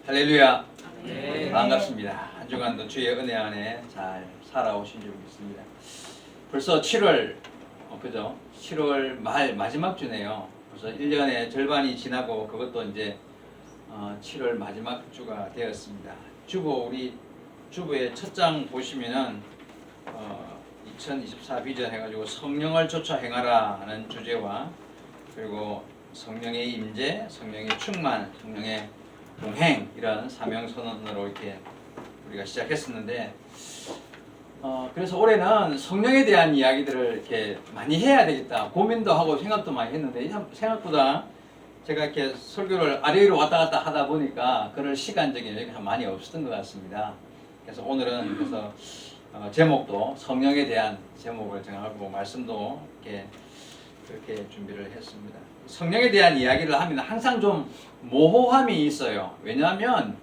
할렐루야. 네. 반갑습니다. 한 주간도 주의 은혜 안에 잘 살아오신 줄 믿습니다. 벌써 7월, 그죠? 7월 마지막 주네요. 벌써 1년의 절반이 지나고 그것도 이제 7월 마지막 주가 되었습니다. 우리 주보의 첫 장 보시면은 2024 비전 해가지고 성령을 쫓아 행하라 하는 주제와 그리고 성령의 임재, 성령의 충만, 성령의 동행 이런 사명 선언으로 이렇게 우리가 시작했었는데 그래서 올해는 성령에 대한 이야기들을 이렇게 많이 해야 되겠다 고민도 하고 생각도 많이 했는데 생각보다 제가 이렇게 설교를 아래로 왔다 갔다 하다 보니까 그럴 시간적인 여유가 많이 없었던 것 같습니다. 그래서 오늘은 제목도 성령에 대한 제목을 정하고 말씀도 이렇게 그렇게 준비를 했습니다. 성령에 대한 이야기를 하면 항상 좀 모호함이 있어요. 왜냐하면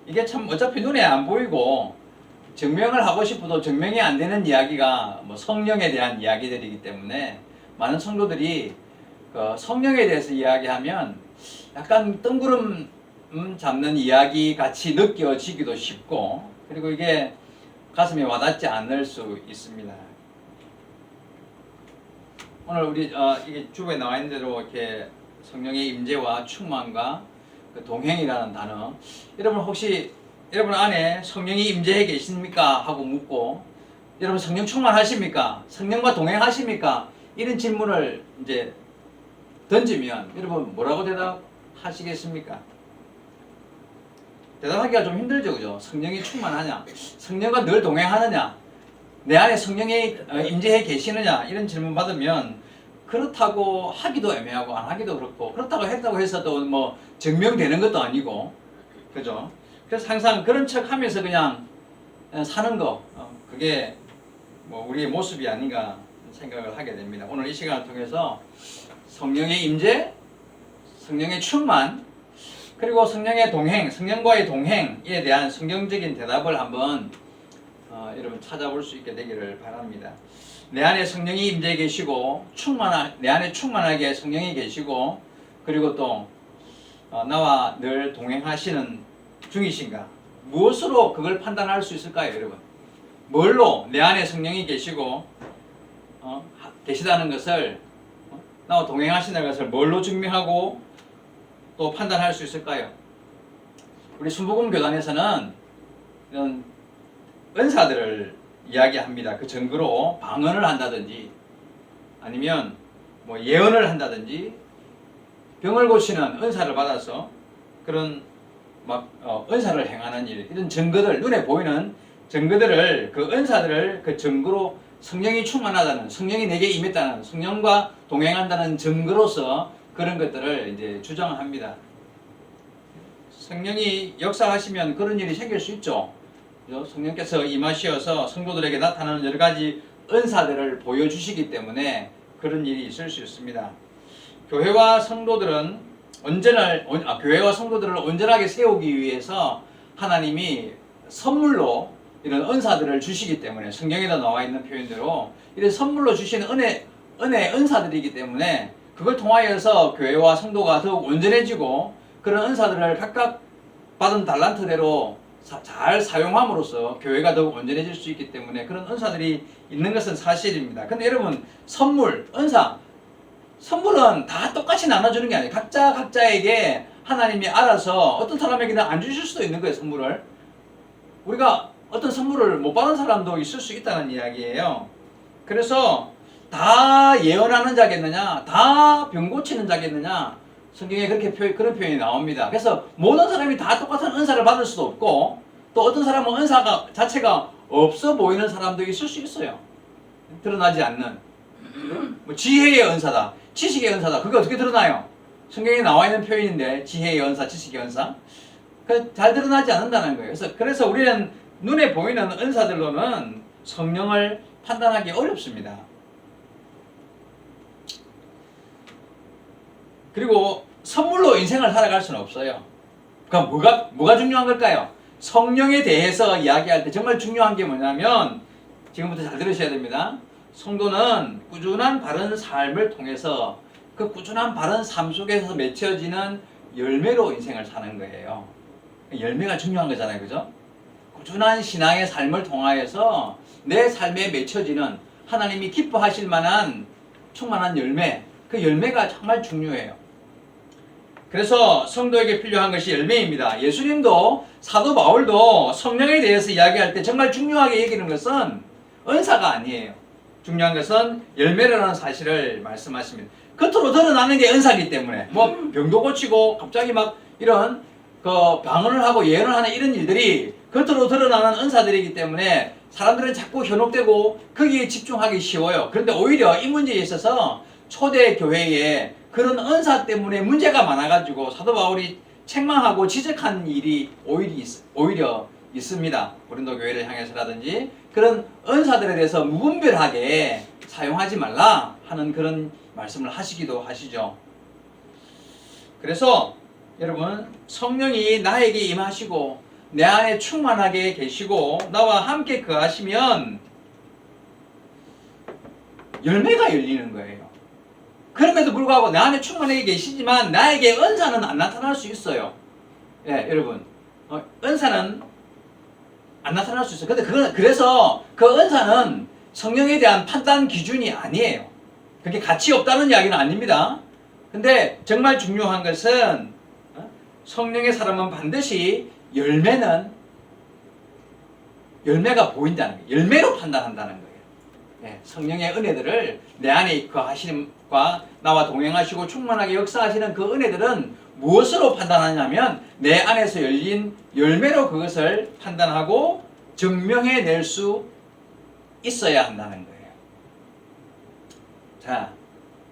이게 참 어차피 눈에 안 보이고 증명을 하고 싶어도 증명이 안 되는 이야기가 성령에 대한 이야기들이기 때문에 많은 성도들이 성령에 대해서 이야기하면 약간 뜬구름 잡는 이야기 같이 느껴지기도 쉽고 그리고 이게 가슴에 와닿지 않을 수 있습니다. 오늘 우리 이게 주보에 나와 있는 대로 이렇게 성령의 임재와 충만과 그 동행이라는 단어. 여러분 혹시 여러분 안에 성령이 임재해 계십니까? 하고 묻고 여러분 성령 충만하십니까? 성령과 동행하십니까? 이런 질문을 이제 던지면 여러분 뭐라고 대답하시겠습니까? 대답하기가 좀 힘들죠, 그죠? 성령이 충만하냐? 성령과 늘 동행하느냐? 내 안에 성령이 임재해 계시느냐 이런 질문 받으면 그렇다고 하기도 애매하고 안 하기도 그렇고 그렇다고 했다고 해서도 증명되는 것도 아니고 그죠? 그래서 항상 그런 척 하면서 그냥 사는 거 그게 우리의 모습이 아닌가 생각을 하게 됩니다. 오늘 이 시간을 통해서 성령의 임재, 성령의 충만 그리고 성령의 동행, 성령과의 동행에 대한 성경적인 대답을 한번 여러분 찾아볼 수 있게 되기를 바랍니다. 내 안에 성령이 임재해 계시고 내 안에 충만하게 성령이 계시고 그리고 또 나와 늘 동행하시는 중이신가? 무엇으로 그걸 판단할 수 있을까요, 여러분? 뭘로 내 안에 성령이 계시고 계시다는 것을 나와 동행하신다는 것을 뭘로 증명하고 또 판단할 수 있을까요? 우리 순복음 교단에서는 이런 은사들을 이야기합니다. 그 증거로 방언을 한다든지 아니면 예언을 한다든지 병을 고치는 은사를 받아서 그런 은사를 행하는 일 이런 증거들 눈에 보이는 증거들을 그 은사들을 그 증거로 성령이 충만하다는 성령이 내게 임했다는 성령과 동행한다는 증거로서 그런 것들을 이제 주장합니다. 성령이 역사하시면 그런 일이 생길 수 있죠. 성령께서 임하시어서 성도들에게 나타나는 여러 가지 은사들을 보여주시기 때문에 그런 일이 있을 수 있습니다. 교회와 성도들을 온전하게 세우기 위해서 하나님이 선물로 이런 은사들을 주시기 때문에 성경에도 나와 있는 표현대로 이런 선물로 주시는 은사들이기 때문에 그걸 통하여서 교회와 성도가 더욱 온전해지고 그런 은사들을 각각 받은 달란트대로 잘 사용함으로써 교회가 더욱 온전해질 수 있기 때문에 그런 은사들이 있는 것은 사실입니다. 근데 여러분 선물은 다 똑같이 나눠주는 게 아니에요. 각자에게 하나님이 알아서 어떤 사람에게는 안 주실 수도 있는 거예요. 선물을 우리가 어떤 선물을 못 받은 사람도 있을 수 있다는 이야기예요. 그래서 다 예언하는 자겠느냐 다 병 고치는 자겠느냐 성경에 그런 표현이 나옵니다. 그래서 모든 사람이 다 똑같은 은사를 받을 수도 없고 또 어떤 사람은 은사가 자체가 없어 보이는 사람도 있을 수 있어요. 드러나지 않는 지혜의 은사다, 지식의 은사다. 그게 어떻게 드러나요? 성경에 나와 있는 표현인데 지혜의 은사, 지식의 은사 잘 드러나지 않는다는 거예요. 그래서 우리는 눈에 보이는 은사들로는 성령을 판단하기 어렵습니다. 그리고 선물로 인생을 살아갈 수는 없어요. 그럼 뭐가 중요한 걸까요? 성령에 대해서 이야기할 때 정말 중요한 게 뭐냐면 지금부터 잘 들으셔야 됩니다. 성도는 꾸준한 바른 삶을 통해서 그 꾸준한 바른 삶 속에서 맺혀지는 열매로 인생을 사는 거예요. 열매가 중요한 거잖아요. 그죠? 꾸준한 신앙의 삶을 통하여서 내 삶에 맺혀지는 하나님이 기뻐하실 만한 충만한 열매, 그 열매가 정말 중요해요. 그래서 성도에게 필요한 것이 열매입니다. 예수님도 사도 바울도 성령에 대해서 이야기할 때 정말 중요하게 여기는 것은 은사가 아니에요. 중요한 것은 열매라는 사실을 말씀하십니다. 겉으로 드러나는 게 은사이기 때문에 뭐 병도 고치고 갑자기 막 이런 그 방언을 하고 예언을 하는 이런 일들이 겉으로 드러나는 은사들이기 때문에 사람들은 자꾸 현혹되고 거기에 집중하기 쉬워요. 그런데 오히려 이 문제에 있어서 초대 교회에 그런 은사 때문에 문제가 많아가지고 사도 바울이 책망하고 지적한 일이 오히려 있습니다. 고린도 교회를 향해서라든지 그런 은사들에 대해서 무분별하게 사용하지 말라 하는 그런 말씀을 하시기도 하시죠. 그래서 여러분, 성령이 나에게 임하시고 내 안에 충만하게 계시고 나와 함께 거하시면 열매가 열리는 거예요. 그럼에도 불구하고 내 안에 충만하게 계시지만 나에게 은사는 안 나타날 수 있어요. 예, 여러분, 은사는 안 나타날 수 있어요. 근데 그래서 그 은사는 성령에 대한 판단 기준이 아니에요. 그게 가치 없다는 이야기는 아닙니다. 근데 정말 중요한 것은 성령의 사람은 반드시 열매가 보인다는 거예요. 열매로 판단한다는 거예요. 예, 성령의 은혜들을 내 안에 거하시는과 나와 동행하시고 충만하게 역사하시는 그 은혜들은 무엇으로 판단하냐면 내 안에서 열린 열매로 그것을 판단하고 증명해낼 수 있어야 한다는 거예요. 자,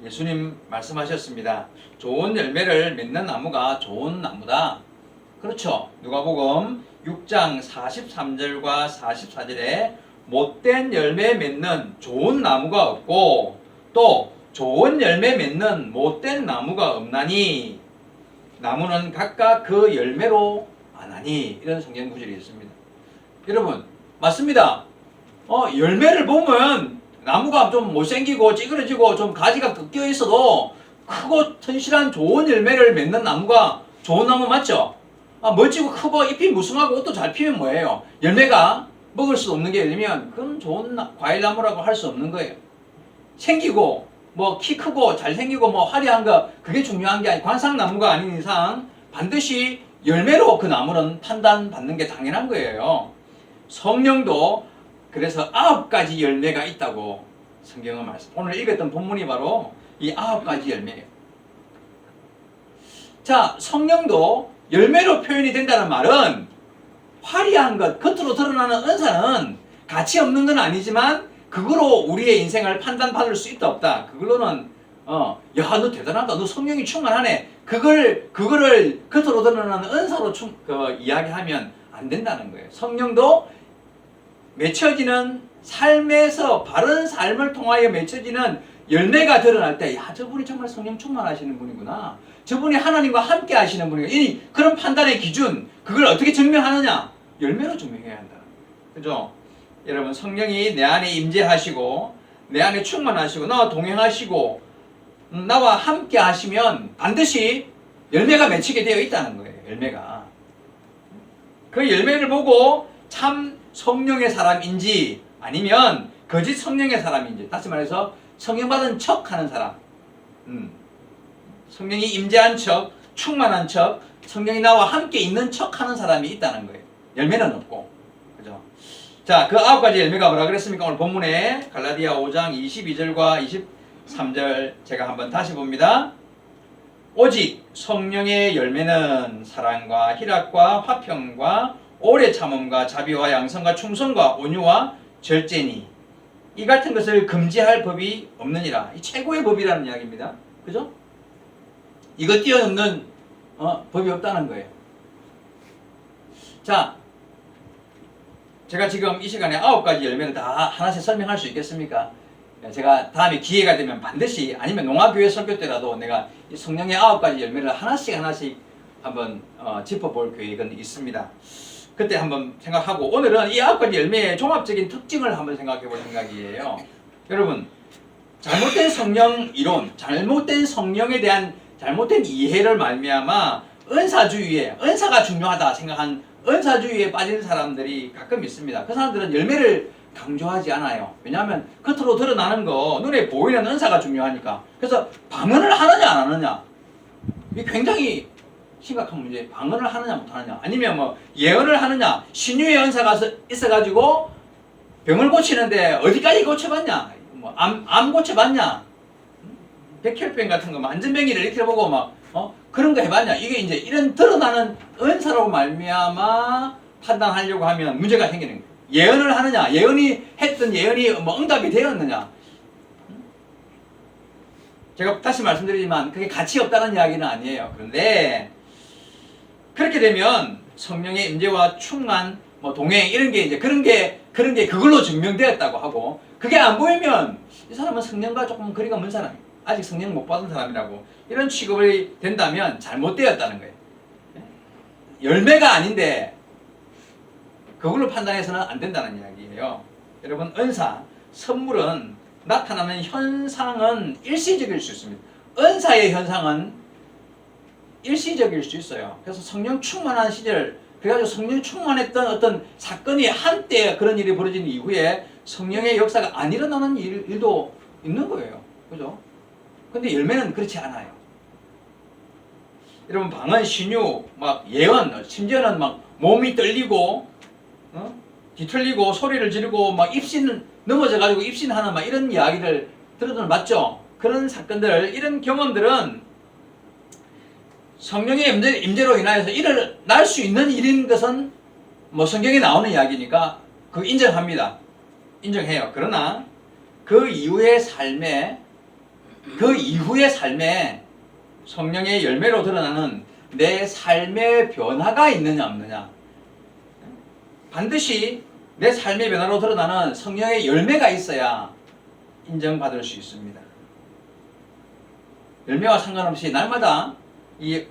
예수님 말씀하셨습니다. 좋은 열매를 맺는 나무가 좋은 나무다. 그렇죠. 누가복음 6장 43절과 44절에 못된 열매 맺는 좋은 나무가 없고 또 좋은 열매 맺는 못된 나무가 없나니 나무는 각각 그 열매로 아나니, 이런 성경 구절이 있습니다. 여러분, 맞습니다. 열매를 보면 나무가 좀 못생기고 찌그러지고 좀 가지가 꺾여 있어도 크고 튼실한 좋은 열매를 맺는 나무가 좋은 나무 맞죠? 멋지고 크고 잎이 무성하고 옷도 잘 피면 뭐예요? 열매가 먹을 수 없는 게 열리면 그건 좋은 과일나무라고 할 수 없는 거예요. 생기고 뭐 키 크고 잘생기고 뭐 화려한 거 그게 중요한 게 아니고 관상나무가 아닌 이상 반드시 열매로 그 나무는 판단받는 게 당연한 거예요. 성령도 그래서 9가지 열매가 있다고 성경은 말씀. 오늘 읽었던 본문이 바로 이 9가지 열매예요. 자, 성령도 열매로 표현이 된다는 말은 화려한 것, 겉으로 드러나는 은사는 가치 없는 건 아니지만 그거로 우리의 인생을 판단받을 수 있다 없다. 그걸로는 야, 너 대단하다. 너 성령이 충만하네. 그거를 겉으로 드러나는 은사로 이야기하면 안 된다는 거예요. 성령도 맺혀지는 삶에서 바른 삶을 통하여 맺혀지는 열매가 드러날 때, 야, 저분이 정말 성령 충만하시는 분이구나. 저분이 하나님과 함께 하시는 분이구나. 이 그런 판단의 기준, 그걸 어떻게 증명하느냐? 열매로 증명해야 한다. 그죠? 여러분, 성령이 내 안에 임재하시고 내 안에 충만하시고 나와 동행하시고 나와 함께 하시면 반드시 열매가 맺히게 되어 있다는 거예요. 열매가. 그 열매를 보고 참 성령의 사람인지 아니면 거짓 성령의 사람인지, 다시 말해서 성령 받은 척하는 사람, 성령이 임재한 척, 충만한 척, 성령이 나와 함께 있는 척하는 사람이 있다는 거예요. 열매는 없고, 그죠? 자, 그 9가지 열매가 뭐라 그랬습니까? 오늘 본문에 갈라디아 5장 22절과 23절 제가 한번 다시 봅니다. 오직 성령의 열매는 사랑과 희락과 화평과 오래 참음과 자비와 양선과 충성과 온유와 절제니 이 같은 것을 금지할 법이 없느니라. 이 최고의 법이라는 이야기입니다. 그죠? 이거 뛰어넘는 법이 없다는 거예요. 자, 제가 지금 이 시간에 9가지 열매를 다 하나씩 설명할 수 있겠습니까? 제가 다음에 기회가 되면 반드시, 아니면 농화교회 설교 때라도 내가 이 성령의 9가지 열매를 하나씩 한번 짚어볼 계획은 있습니다. 그때 한번 생각하고, 오늘은 이 9가지 열매의 종합적인 특징을 한번 생각해 볼 생각이에요. 여러분, 잘못된 성령 이론, 잘못된 성령에 대한 잘못된 이해를 말미암아 은사주의에 은사가 중요하다 생각한 은사주의에 빠진 사람들이 가끔 있습니다. 그 사람들은 열매를 강조하지 않아요. 왜냐하면 겉으로 드러나는 거 눈에 보이는 은사가 중요하니까. 그래서 방언을 하느냐 안 하느냐 이게 굉장히 심각한 문제. 방언을 하느냐 못하느냐 아니면 뭐 예언을 하느냐 신유의 은사가 있어가지고 병을 고치는데 어디까지 고쳐봤냐 뭐 암 고쳐봤냐 백혈병 같은 거 안전병이를 이렇게 보고 막 그런 거 해봤냐 이게 이제 이런 드러나는 은사로 말미암아 판단하려고 하면 문제가 생기는 거예요. 예언을 하느냐 예언이 했던 예언이 뭐 응답이 되었느냐 제가 다시 말씀드리지만 그게 가치 없다는 이야기는 아니에요. 그런데 그렇게 되면 성령의 임재와 충만 뭐 동행 이런 게 이제 그런 게 그걸로 증명되었다고 하고 그게 안 보이면 이 사람은 성령과 조금 거리가 먼 사람이에요. 아직 성령 못 받은 사람이라고 이런 취급이 된다면 잘못되었다는 거예요. 열매가 아닌데 그걸로 판단해서는 안 된다는 이야기예요. 여러분 은사, 선물은 나타나는 현상은 일시적일 수 있습니다. 은사의 현상은 일시적일 수 있어요. 그래서 성령 충만한 시절 그래가지고 성령 충만했던 어떤 사건이 한때 그런 일이 벌어진 이후에 성령의 역사가 안 일어나는 일도 있는 거예요. 그죠? 근데 열매는 그렇지 않아요. 여러분 방언, 신유, 막 예언, 심지어는 막 몸이 떨리고 뒤틀리고 소리를 지르고 막 입신 넘어져가지고 입신하는 막 이런 이야기를 들어도 맞죠? 그런 사건들, 이런 경험들은 성령의 임재로 인하여서 일어날 수 있는 일인 것은 뭐 성경에 나오는 이야기니까 그 인정합니다. 인정해요. 그러나 그 이후의 삶에 성령의 열매로 드러나는 내 삶의 변화가 있느냐 없느냐 반드시 내 삶의 변화로 드러나는 성령의 열매가 있어야 인정받을 수 있습니다. 열매와 상관없이 날마다 이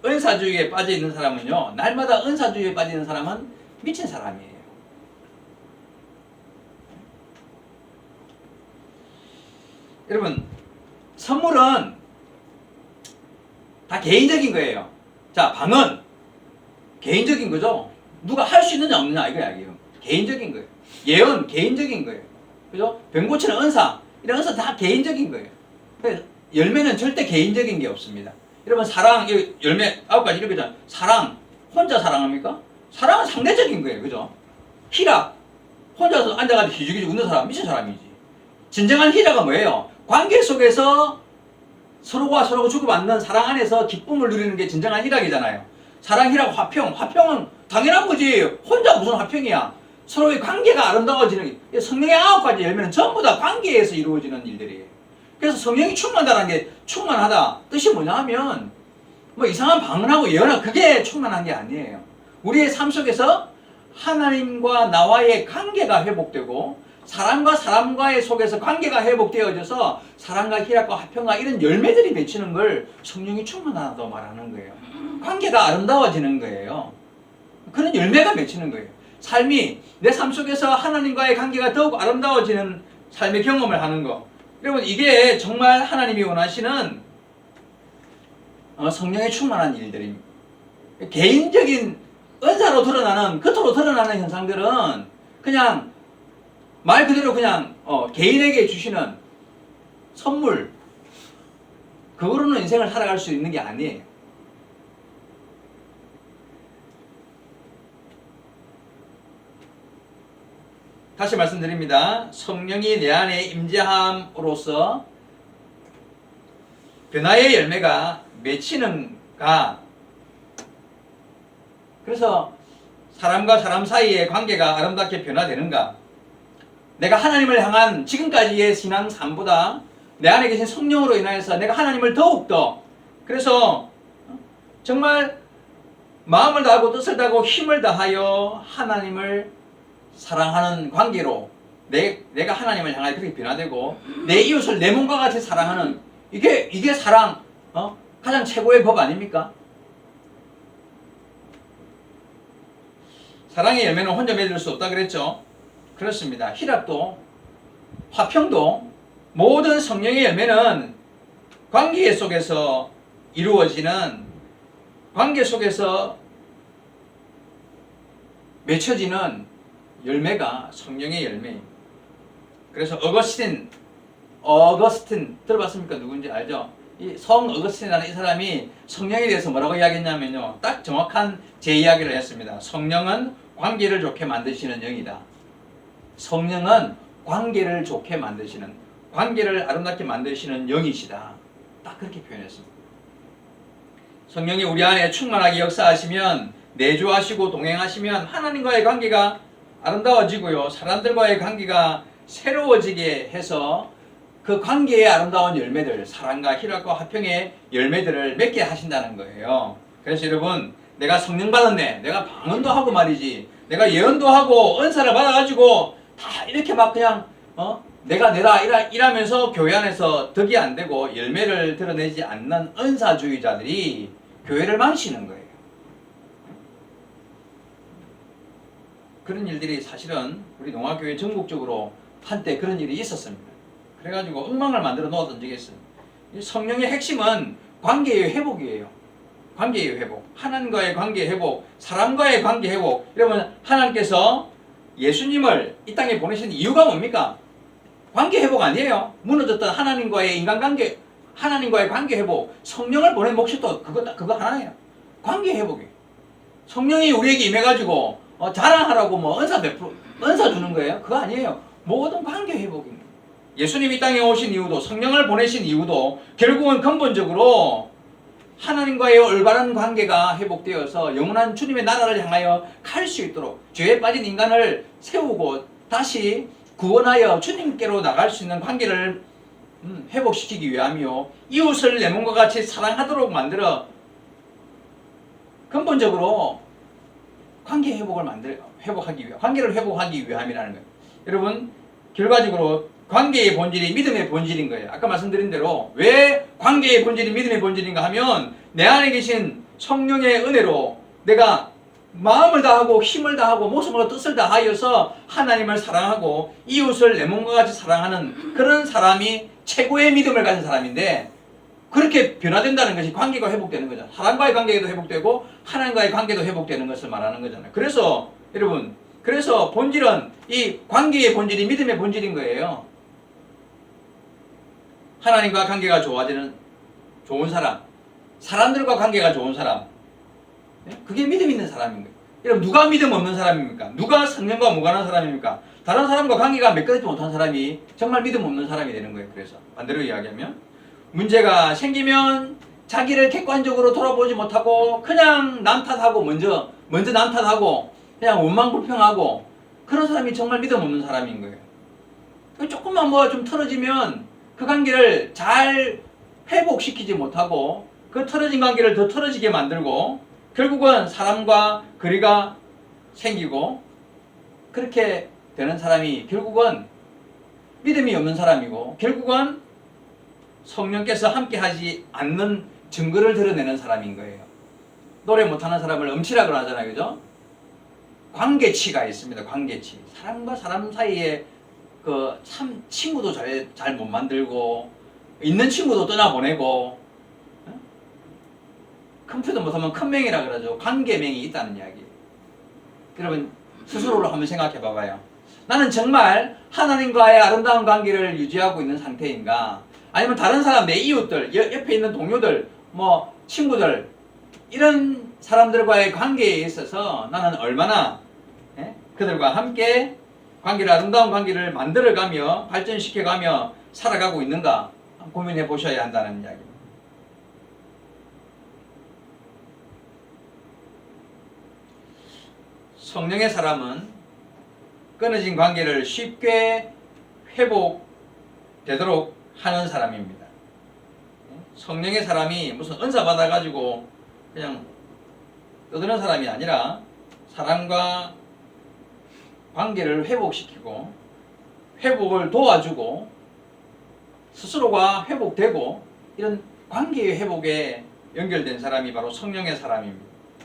은사주의에 빠져 있는 사람은요, 날마다 은사주의에 빠져 있는 사람은 미친 사람이에요. 여러분, 선물은 다 개인적인 거예요. 자, 방언 개인적인 거죠. 누가 할 수 있느냐 없느냐 이거예요. 개인적인 거예요. 예언 개인적인 거예요. 그죠? 병 고치는 은사 이런 은사 다 개인적인 거예요. 열매는 절대 개인적인 게 없습니다. 여러분 사랑 열매 9가지 이렇게 잖아요. 사랑 혼자 사랑합니까? 사랑은 상대적인 거예요. 그죠? 희락 혼자서 앉아가지고 기죽기죽 웃는 사람 미친 사람이지. 진정한 희락은 뭐예요? 관계 속에서 서로가 서로가 주고받는 사랑 안에서 기쁨을 누리는 게 진정한 희락이잖아요. 사랑, 희락, 화평은 당연한 거지. 혼자 무슨 화평이야. 서로의 관계가 아름다워지는 게 성령의 9가지 열매는 전부 다 관계에서 이루어지는 일들이에요. 그래서 성령이 충만하다는 게 충만하다 뜻이 뭐냐 하면 뭐 이상한 방언하고 예언하고 그게 충만한 게 아니에요. 우리의 삶 속에서 하나님과 나와의 관계가 회복되고 사람과 사람과의 속에서 관계가 회복되어져서 사랑과 희락과 화평과 이런 열매들이 맺히는 걸 성령이 충만하다고 말하는 거예요. 관계가 아름다워지는 거예요. 그런 열매가 맺히는 거예요. 삶이 내 삶 속에서 하나님과의 관계가 더욱 아름다워지는 삶의 경험을 하는 거. 여러분 이게 정말 하나님이 원하시는 성령의 충만한 일들입니다. 개인적인 은사로 드러나는 겉으로 드러나는 현상들은 그냥 말 그대로 그냥 개인에게 주시는 선물 그거로는 인생을 살아갈 수 있는 게 아니에요. 다시 말씀드립니다. 성령이 내 안에 임재함으로써 변화의 열매가 맺히는가. 그래서 사람과 사람 사이의 관계가 아름답게 변화되는가. 내가 하나님을 향한 지금까지의 신앙 삶보다 내 안에 계신 성령으로 인하여서 내가 하나님을 더욱더 그래서 정말 마음을 다하고 뜻을 다하고 힘을 다하여 하나님을 사랑하는 관계로 내가 하나님을 향하여 그렇게 변화되고 내 이웃을 내 몸과 같이 사랑하는 이게 사랑 가장 최고의 법 아닙니까? 사랑의 열매는 혼자 맺을 수 없다 그랬죠. 그렇습니다. 희락도 화평도 모든 성령의 열매는 관계 속에서 이루어지는 관계 속에서 맺혀지는 열매가 성령의 열매입니다. 그래서 어거스틴 들어봤습니까? 누군지 알죠? 이 성 어거스틴이라는 이 사람이 성령에 대해서 뭐라고 이야기했냐면요, 딱 정확한 제 이야기를 했습니다. 성령은 관계를 좋게 만드시는 영이다. 성령은 관계를 좋게 만드시는, 관계를 아름답게 만드시는 영이시다. 딱 그렇게 표현했습니다. 성령이 우리 안에 충만하게 역사하시면, 내주하시고 동행하시면 하나님과의 관계가 아름다워지고요, 사람들과의 관계가 새로워지게 해서 그 관계의 아름다운 열매들, 사랑과 희락과 화평의 열매들을 맺게 하신다는 거예요. 그래서 여러분, 내가 성령 받았네, 내가 방언도 하고 말이지, 내가 예언도 하고 은사를 받아가지고 다 이렇게 막 그냥 내가 내라 이라면서 교회 안에서 덕이 안 되고 열매를 드러내지 않는 은사주의자들이 교회를 망치는 거예요. 그런 일들이 사실은 우리 농화교회 전국적으로 한때 그런 일이 있었습니다. 그래가지고 엉망을 만들어 놓았던 적이 있어요. 성령의 핵심은 관계의 회복이에요. 관계의 회복, 하나님과의 관계 회복, 사람과의 관계 회복. 여러분, 하나님께서 예수님을 이 땅에 보내신 이유가 뭡니까? 관계 회복 아니에요. 무너졌던 하나님과의 인간관계, 하나님과의 관계 회복. 성령을 보낸 목적도 그거 하나예요. 관계 회복이에요. 성령이 우리에게 임해가지고 자랑하라고 뭐 은사 주는 거예요? 그거 아니에요. 모든 관계 회복입니다. 예수님이 이 땅에 오신 이유도, 성령을 보내신 이유도 결국은 근본적으로 하나님과의 올바른 관계가 회복되어서 영원한 주님의 나라를 향하여 갈 수 있도록, 죄에 빠진 인간을 세우고 다시 구원하여 주님께로 나갈 수 있는 관계를 회복시키기 위함이요, 이웃을 내 몸과 같이 사랑하도록 만들어 근본적으로 관계 회복하기 위함, 관계를 회복하기 위함이라는 거예요. 여러분, 결과적으로 관계의 본질이 믿음의 본질인 거예요. 아까 말씀드린 대로 왜 관계의 본질이 믿음의 본질인가 하면, 내 안에 계신 성령의 은혜로 내가 마음을 다하고 힘을 다하고 목숨으로 뜻을 다하여서 하나님을 사랑하고 이웃을 내 몸과 같이 사랑하는 그런 사람이 최고의 믿음을 가진 사람인데, 그렇게 변화된다는 것이 관계가 회복되는 거잖아요. 사람과의 관계도 회복되고 하나님과의 관계도 회복되는 것을 말하는 거잖아요. 그래서 여러분, 그래서 본질은, 이 관계의 본질이 믿음의 본질인 거예요. 하나님과 관계가 좋아지는 좋은 사람, 사람들과 관계가 좋은 사람, 그게 믿음 있는 사람인 거예요. 여러분, 누가 믿음 없는 사람입니까? 누가 성령과 무관한 사람입니까? 다른 사람과 관계가 맺거지 못한 사람이 정말 믿음 없는 사람이 되는 거예요. 그래서 반대로 이야기하면, 문제가 생기면 자기를 객관적으로 돌아보지 못하고 그냥 남 탓하고 먼저 남 탓하고 그냥 원망불평하고, 그런 사람이 정말 믿음 없는 사람인 거예요. 조금만 뭐 좀 틀어지면 그 관계를 잘 회복시키지 못하고 그 틀어진 관계를 더 틀어지게 만들고 결국은 사람과 거리가 생기고, 그렇게 되는 사람이 결국은 믿음이 없는 사람이고, 결국은 성령께서 함께 하지 않는 증거를 드러내는 사람인 거예요. 노래 못하는 사람을 음치라고 하잖아요. 그죠? 관계치가 있습니다. 관계치. 사람과 사람 사이에 참 친구도 잘 못 만들고, 있는 친구도 떠나보내고, 컴퓨터 못하면 큰맹이라 그러죠. 관계맹이 있다는 이야기. 여러분, 스스로로 한번 생각해 봐봐요. 나는 정말 하나님과의 아름다운 관계를 유지하고 있는 상태인가? 아니면 다른 사람, 내 이웃들, 옆에 있는 동료들, 뭐 친구들, 이런 사람들과의 관계에 있어서 나는 얼마나 그들과 함께 아름다운 관계를 만들어가며 발전시켜가며 살아가고 있는가 고민해 보셔야 한다는 이야기입니다. 성령의 사람은 끊어진 관계를 쉽게 회복되도록 하는 사람입니다. 성령의 사람이 무슨 은사 받아가지고 그냥 떠드는 사람이 아니라 사람과 관계를 회복시키고 회복을 도와주고 스스로가 회복되고, 이런 관계의 회복에 연결된 사람이 바로 성령의 사람입니다.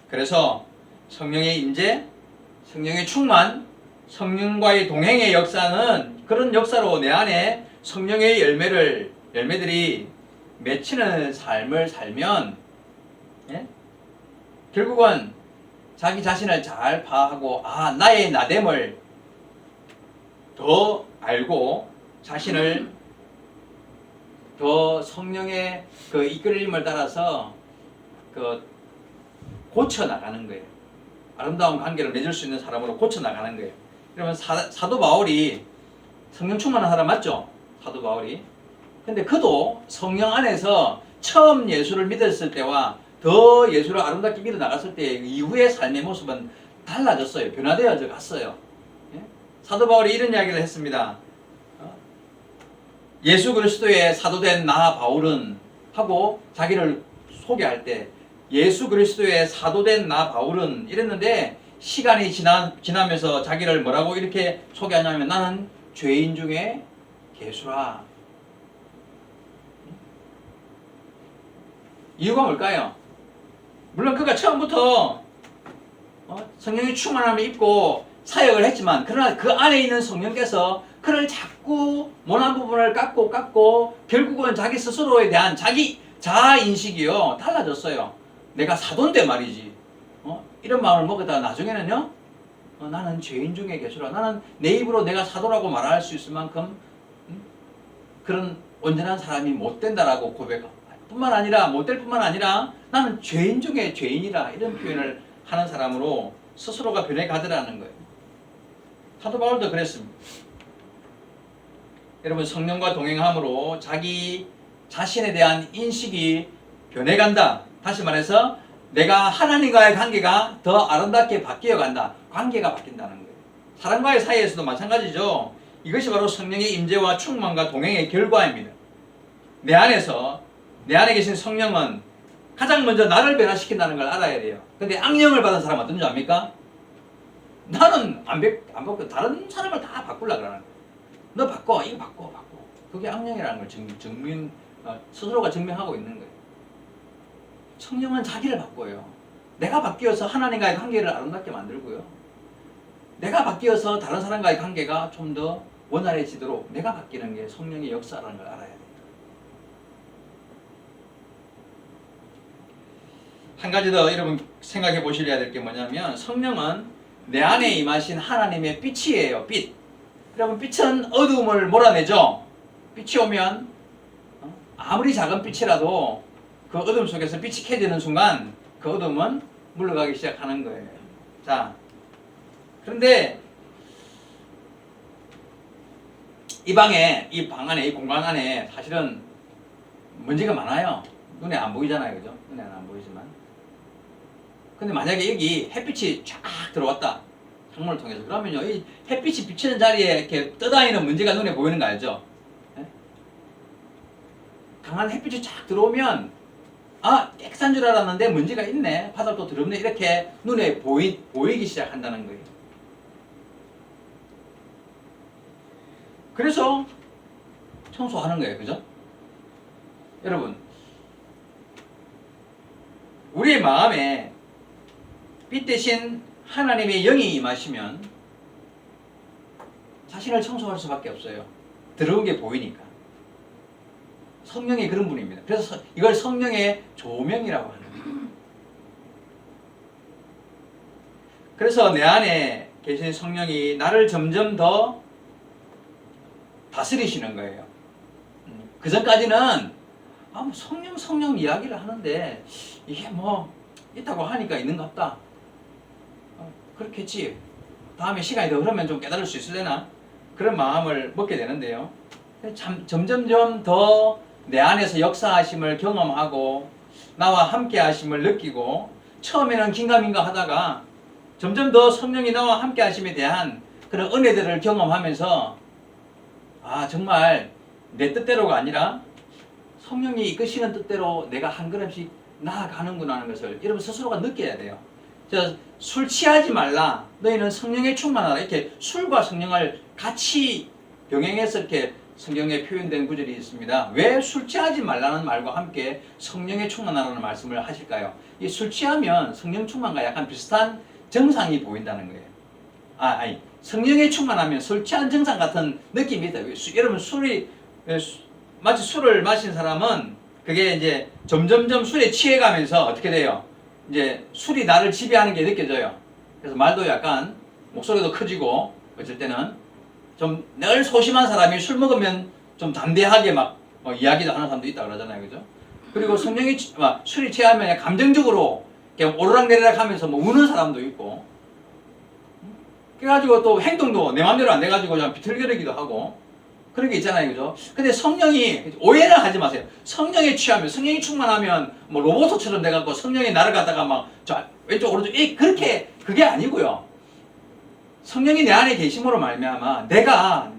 그래서 성령의 임재, 성령의 충만, 성령과의 동행의 역사는 그런 역사로 내 안에 성령의 열매들이 맺히는 삶을 살면 결국은 자기 자신을 잘 파악하고 나의 나됨을 더 알고 자신을 더 성령의 그 이끌림을 따라서 그 고쳐 나가는 거예요. 아름다운 관계를 맺을 수 있는 사람으로 고쳐 나가는 거예요. 그러면 사도 바울이 성령 충만한 사람 맞죠? 사도 바울이. 근데 그도 성령 안에서 처음 예수를 믿었을 때와 더 예수를 아름답게 믿어 나갔을 때 이후의 삶의 모습은 달라졌어요. 변화되어져 갔어요. 예? 사도 바울이 이런 이야기를 했습니다. 예수 그리스도의 사도된 나 바울은 하고 자기를 소개할 때 예수 그리스도의 사도된 나 바울은 이랬는데 시간이 지나면서 자기를 뭐라고 이렇게 소개하냐면 나는 죄인 중에 괴수라. 이유가 뭘까요? 물론 그가 처음부터 성령의 충만함을 입고 사역을 했지만 그러나 그 안에 있는 성령께서 그를 자꾸 모난 부분을 깎고 결국은 자기 스스로에 대한 자기 자아인식이요 달라졌어요. 내가 사도인데 말이지. 이런 마음을 먹었다가 나중에는요 나는 죄인 중에 괴수라. 나는 내 입으로 내가 사도라고 말할 수 있을 만큼 그런 온전한 사람이 못 된다라고 고백하고 뿐만 아니라 못될 뿐만 아니라 나는 죄인 중에 죄인이라 이런 표현을 하는 사람으로 스스로가 변해가더라는 거예요. 사도 바울도 그랬습니다. 여러분 성령과 동행함으로 자기 자신에 대한 인식이 변해간다. 다시 말해서 내가 하나님과의 관계가 더 아름답게 바뀌어간다. 관계가 바뀐다는 거예요. 사람과의 사이에서도 마찬가지죠. 이것이 바로 성령의 임재와 충만과 동행의 결과입니다. 내 안에 계신 성령은 가장 먼저 나를 변화시킨다는 걸 알아야 돼요. 근데 악령을 받은 사람은 어떤지 압니까? 나는 안 바꿔. 다른 사람을 다 바꾸려고 그러는 거예요. 너 바꿔. 이거 바꿔. 그게 악령이라는 걸 스스로가 증명하고 있는 거예요. 성령은 자기를 바꿔요. 내가 바뀌어서 하나님과의 관계를 아름답게 만들고요. 내가 바뀌어서 다른 사람과의 관계가 좀 더 원활해지도록 내가 바뀌는 게 성령의 역사라는 걸 알아야 돼요. 한 가지 더 여러분 생각해 보셔야 될 게 뭐냐면 성령은 내 안에 임하신 하나님의 빛이에요. 빛. 여러분 빛은 어두움을 몰아내죠. 빛이 오면 아무리 작은 빛이라도 그 어둠 속에서 빛이 켜지는 순간 그 어둠은 물러가기 시작하는 거예요. 자, 그런데 이 방 안에, 이 공간 안에 사실은 먼지가 많아요. 눈에 안 보이잖아요. 그죠? 눈에는 안 보이지만. 근데 만약에 여기 햇빛이 쫙 들어왔다. 창문을 통해서. 그러면요, 이 햇빛이 비치는 자리에 이렇게 떠다니는 먼지가 눈에 보이는 거 알죠? 네? 강한 햇빛이 쫙 들어오면, 깨끗한 줄 알았는데 먼지가 있네. 바닥도 더럽네. 이렇게 눈에 보이기 시작한다는 거예요. 그래서 청소하는 거예요. 그죠? 여러분, 우리의 마음에 빛 대신 하나님의 영이 임하시면 자신을 청소할 수밖에 없어요. 더러운 게 보이니까. 성령이 그런 분입니다. 그래서 이걸 성령의 조명이라고 하는 거예요. 그래서 내 안에 계신 성령이 나를 점점 더 다스리시는 거예요. 그 전까지는 성령 이야기를 하는데 이게 뭐 있다고 하니까 있는 것 같다. 그렇겠지. 다음에 시간이 더 흐르면 좀 깨달을 수 있으려나? 그런 마음을 먹게 되는데요. 점점점 더 내 안에서 역사하심을 경험하고 나와 함께 하심을 느끼고 처음에는 긴가민가 하다가 점점 더 성령이 나와 함께 하심에 대한 그런 은혜들을 경험하면서 정말 내 뜻대로가 아니라 성령이 이끄시는 뜻대로 내가 한 걸음씩 나아가는구나 하는 것을 여러분 스스로가 느껴야 돼요. 술 취하지 말라. 너희는 성령에 충만하라. 이렇게 술과 성령을 같이 병행해서 이렇게 성경에 표현된 구절이 있습니다. 왜 술 취하지 말라는 말과 함께 성령에 충만하라는 말씀을 하실까요? 이 술 취하면 성령 충만과 약간 비슷한 증상이 보인다는 거예요. 성령에 충만하면 술 취한 증상 같은 느낌이 있다. 여러분 마치 술을 마신 사람은 그게 이제 점점점 술에 취해가면서 어떻게 돼요? 이제 술이 나를 지배하는 게 느껴져요. 그래서 말도 약간 목소리도 커지고 어쩔 때는 좀 늘 소심한 사람이 술 먹으면 좀 담대하게 막 이야기도 하는 사람도 있다 그러잖아요, 그죠? 그리고 성령이 술이 취하면 감정적으로 그냥 오르락내리락 하면서 뭐 우는 사람도 있고, 그래가지고 또 행동도 내 마음대로 안 돼가지고 좀 비틀거리기도 하고 그런 게 있잖아요, 그죠? 근데 성령이 오해를 하지 마세요. 성령에 취하면, 성령이 충만하면 뭐 로봇처럼 돼갖고 성령이 나를 갖다가 막 왼쪽 오른쪽 그렇게 그게 아니고요. 성령이 내 안에 계심으로 말미암아 내가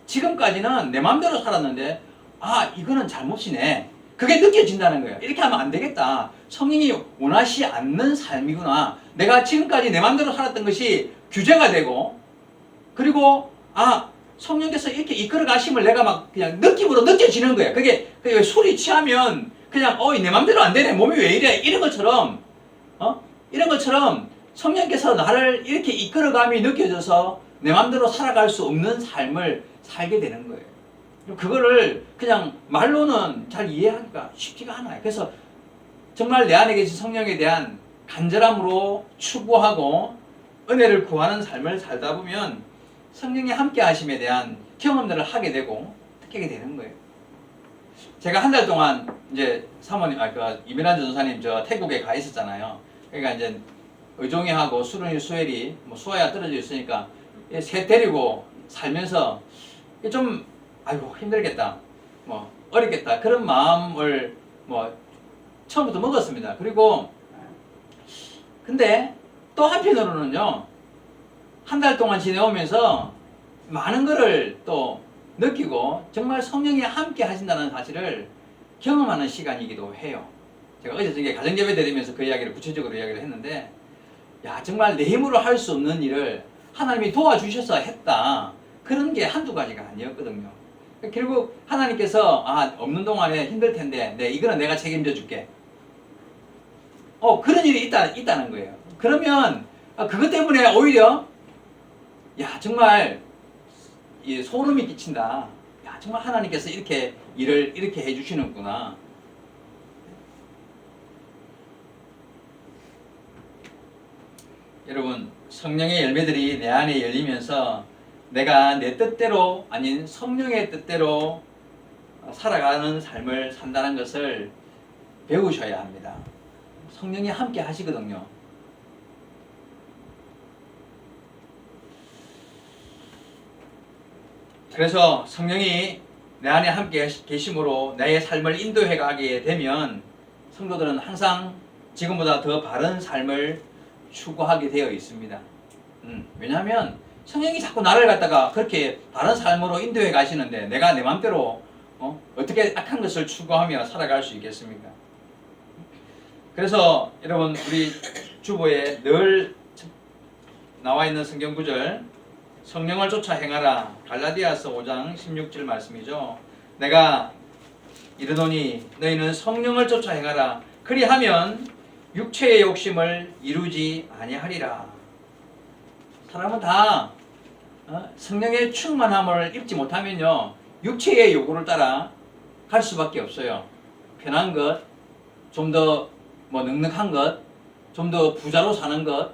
지금까지는 내 마음대로 살았는데 이거는 잘못이네. 그게 느껴진다는 거예요. 이렇게 하면 안 되겠다. 성령이 원하시 않는 삶이구나. 내가 지금까지 내 마음대로 살았던 것이 규제가 되고, 그리고 성령께서 이렇게 이끌어 가심을 내가 막 그냥 느낌으로 느껴지는 거예요. 그게 술이 취하면 그냥 내 맘대로 안 되네. 몸이 왜 이래? 이런 것처럼 성령께서 나를 이렇게 이끌어감이 느껴져서 내 맘대로 살아갈 수 없는 삶을 살게 되는 거예요. 그거를 그냥 말로는 잘 이해하기가 쉽지가 않아요. 그래서 정말 내 안에 계신 성령에 대한 간절함으로 추구하고 은혜를 구하는 삶을 살다 보면 성령이 함께 하심에 대한 경험들을 하게 되고 느끼게 되는 거예요. 제가 한 달 동안 이제 사모님, 이민환 전도사님 태국에 가 있었잖아요. 그러니까 이제 의종이하고 수른이 수엘이 수아야 떨어져 있으니까 새 데리고 살면서 좀 힘들겠다, 어렵겠다 그런 마음을 처음부터 먹었습니다. 그리고 근데 또 한편으로는요, 한 달 동안 지내오면서 많은 것을 또 느끼고 정말 성령이 함께 하신다는 사실을 경험하는 시간이기도 해요. 제가 어제 저녁에 가정예배 드리면서 그 이야기를 구체적으로 이야기를 했는데, 정말 내 힘으로 할 수 없는 일을 하나님이 도와주셔서 했다. 그런 게 한두 가지가 아니었거든요. 결국 하나님께서 없는 동안에 힘들 텐데 이거는 내가 책임져 줄게. 그런 일이 있다는 거예요. 그러면 그것 때문에 오히려 정말 소름이 끼친다. 정말 하나님께서 이렇게 일을 이렇게 해주시는구나. 여러분, 성령의 열매들이 내 안에 열리면서 내가 내 뜻대로 아닌 성령의 뜻대로 살아가는 삶을 산다는 것을 배우셔야 합니다. 성령이 함께 하시거든요. 그래서 성령이 내 안에 함께 계심으로 나의 삶을 인도해 가게 되면 성도들은 항상 지금보다 더 바른 삶을 추구하게 되어 있습니다. 왜냐하면 성령이 자꾸 나를 갖다가 그렇게 바른 삶으로 인도해 가시는데 내가 내 맘대로 어떻게 악한 것을 추구하며 살아갈 수 있겠습니까? 그래서 여러분, 우리 주보에 늘 나와 있는 성경 구절, 성령을 쫓아 행하라, 갈라디아서 5장 16절 말씀이죠. 내가 이르노니 너희는 성령을 쫓아 행하라. 그리하면 육체의 욕심을 이루지 아니하리라. 사람은 다 성령의 충만함을 입지 못하면요, 육체의 요구를 따라 갈 수밖에 없어요. 편한 것, 좀 더 넉넉한 것, 좀 더 부자로 사는 것,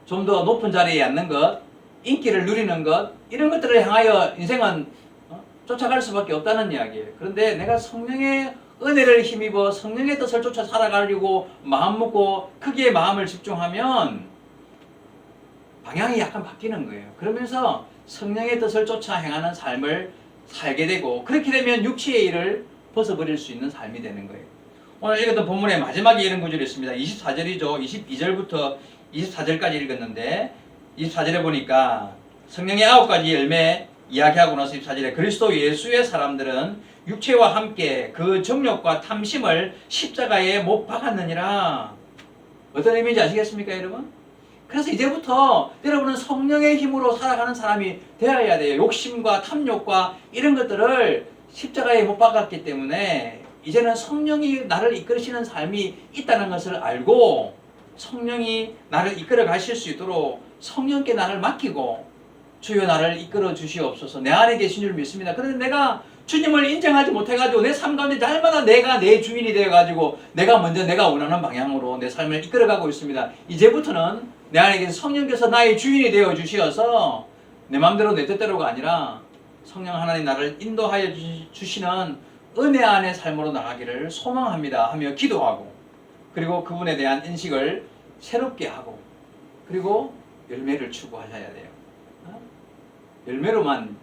좀 더 높은 자리에 앉는 것, 인기를 누리는 것, 이런 것들을 향하여 인생은 쫓아갈 수밖에 없다는 이야기예요. 그런데 내가 성령의 은혜를 힘입어 성령의 뜻을 쫓아 살아가려고 마음 먹고 크게 마음을 집중하면 방향이 약간 바뀌는 거예요. 그러면서 성령의 뜻을 쫓아 행하는 삶을 살게 되고, 그렇게 되면 육체의 일을 벗어버릴 수 있는 삶이 되는 거예요. 오늘 읽었던 본문의 마지막에 이런 구절이 있습니다. 24절이죠. 22절부터 24절까지 읽었는데 24절에 보니까 성령의 9가지 열매 이야기하고 나서 24절에 그리스도 예수의 사람들은 육체와 함께 그 정욕과 탐심을 십자가에 못 박았느니라. 어떤 의미인지 아시겠습니까, 여러분? 그래서 이제부터 여러분은 성령의 힘으로 살아가는 사람이 되어야 돼요. 욕심과 탐욕과 이런 것들을 십자가에 못 박았기 때문에 이제는 성령이 나를 이끌으시는 삶이 있다는 것을 알고 성령이 나를 이끌어 가실 수 있도록 성령께 나를 맡기고 주여 나를 이끌어 주시옵소서. 내 안에 계신 줄 믿습니다. 그런데 내가 주님을 인정하지 못해가지고 내 삶 가운데 날마다 내가 내 주인이 되어가지고 내가 먼저 내가 원하는 방향으로 내 삶을 이끌어가고 있습니다. 이제부터는 내 안에 성령께서 나의 주인이 되어 주시어서 내 마음대로 내 뜻대로가 아니라 성령 하나님 나를 인도하여 주시는 은혜 안의 삶으로 나가기를 소망합니다 하며 기도하고, 그리고 그분에 대한 인식을 새롭게 하고, 그리고 열매를 추구하셔야 돼요. 열매로만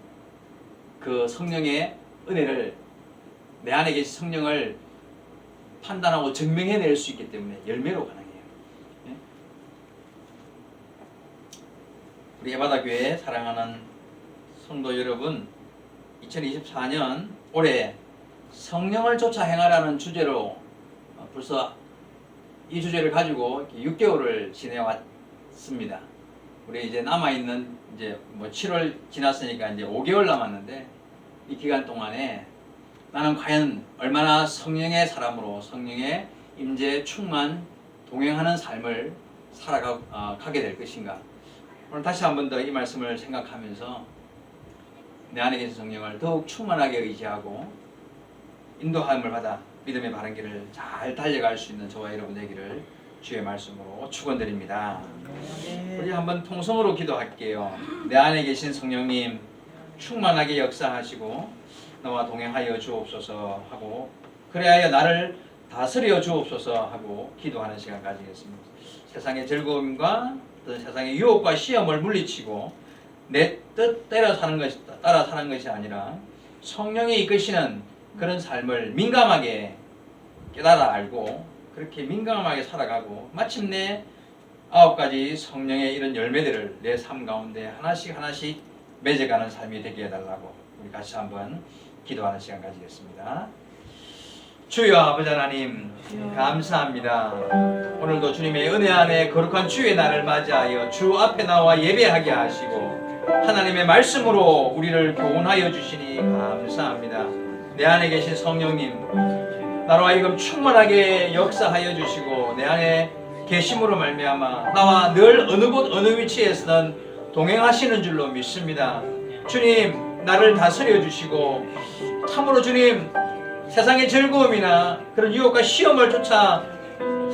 그 성령의 은혜를, 내 안에 계신 성령을 판단하고 증명해낼 수 있기 때문에 열매로 가능해요. 우리 예바다 교회 사랑하는 성도 여러분, 2024년 올해 성령을 쫓아 행하라는 주제로 벌써 이 주제를 가지고 6개월을 지내왔습니다. 우리 이제 남아있는 이제 7월 지났으니까 이제 5개월 남았는데, 이 기간 동안에 나는 과연 얼마나 성령의 사람으로 성령의 임재 충만 동행하는 삶을 살아가게 될 것인가. 오늘 다시 한 번 더 이 말씀을 생각하면서 내 안에 계신 성령을 더욱 충만하게 의지하고 인도함을 받아 믿음의 바른 길을 잘 달려갈 수 있는 저와 여러분 되기를 주의 말씀으로 축원드립니다. 우리 한번 통성으로 기도할게요. 내 안에 계신 성령님 충만하게 역사하시고 나와 동행하여 주옵소서 하고, 그래야 나를 다스려 주옵소서 하고 기도하는 시간 가지겠습니다. 세상의 즐거움과 세상의 유혹과 시험을 물리치고 내 뜻대로 따라 사는 것이 아니라 성령이 이끄시는 그런 삶을 민감하게 깨달아 알고 그렇게 민감하게 살아가고, 마침내 9가지 성령의 이런 열매들을 내 삶 가운데 하나씩 하나씩 맺어가는 삶이 되게 해달라고 우리 같이 한번 기도하는 시간 가지겠습니다. 주여 아버지 하나님, 감사합니다. 오늘도 주님의 은혜 안에 거룩한 주의 날을 맞이하여 주 앞에 나와 예배하게 하시고 하나님의 말씀으로 우리를 교훈하여 주시니 감사합니다. 내 안에 계신 성령님, 나로 하여금 충만하게 역사하여 주시고 내 안에 계심으로 말미암아 나와 늘 어느 곳 어느 위치에서는 동행하시는 줄로 믿습니다. 주님, 나를 다스려 주시고 참으로 주님, 세상의 즐거움이나 그런 유혹과 시험을 쫓아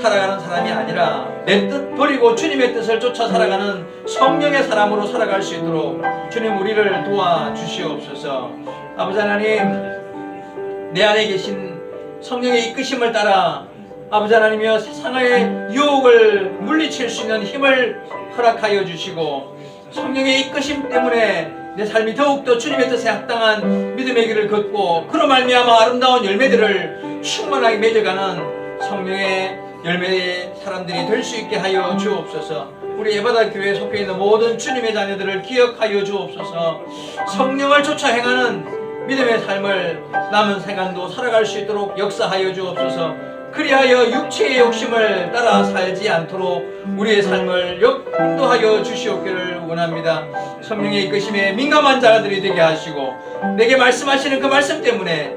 살아가는 사람이 아니라 내 뜻 버리고 주님의 뜻을 쫓아 살아가는 성령의 사람으로 살아갈 수 있도록 주님 우리를 도와주시옵소서. 아버지 하나님, 내 안에 계신 성령의 이끄심을 따라 아버지 하나님이여 세상의 유혹을 물리칠 수 있는 힘을 허락하여 주시고, 성령의 이끄심 때문에 내 삶이 더욱더 주님의 뜻에 합당한 믿음의 길을 걷고 그로 말미암아 아름다운 열매들을 충만하게 맺어가는 성령의 열매의 사람들이 될 수 있게 하여 주옵소서. 우리 예바다 교회에 속해 있는 모든 주님의 자녀들을 기억하여 주옵소서. 성령을 쫓아 행하는 믿음의 삶을 남은 생간도 살아갈 수 있도록 역사하여 주옵소서. 그리하여 육체의 욕심을 따라 살지 않도록 우리의 삶을 인도하여 주시옵기를 원합니다. 성령의 이끄심에 민감한 자들이 되게 하시고 내게 말씀하시는 그 말씀 때문에